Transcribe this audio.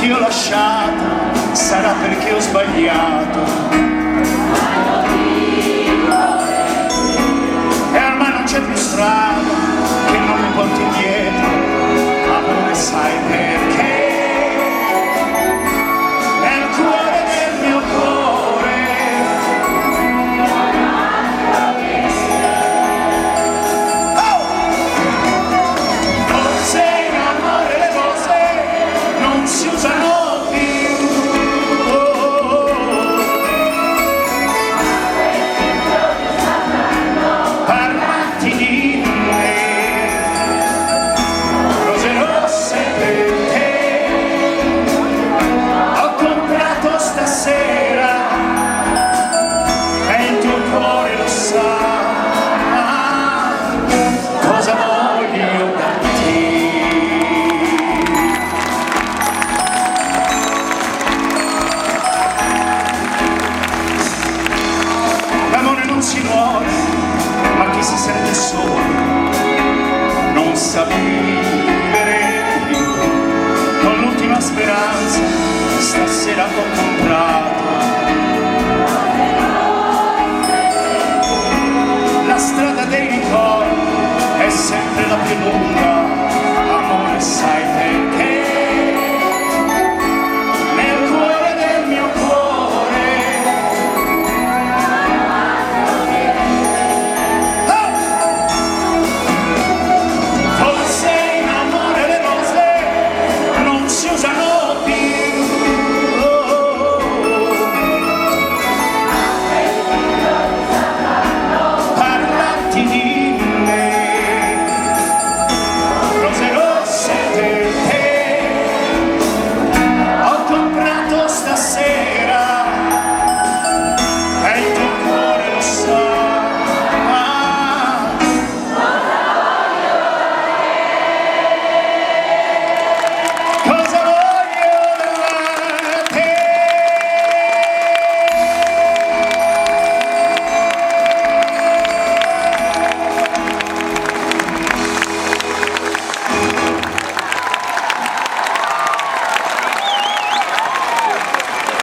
ti ho lasciata, sarà perché ho sbagliato. E ormai non c'è più strada che non mi porti indietro, amore, sai perché? Nel cuore del mio cuore forse in amore le cose non si usano più. Parlarti di me, rose rosse per te, ho comprato stasera e il tuo cuore lo sa cosa voglio da te. L'amore non si muore, ma chi si sente solo non sa vivere più. Con l'ultima speranza stasera ho comprato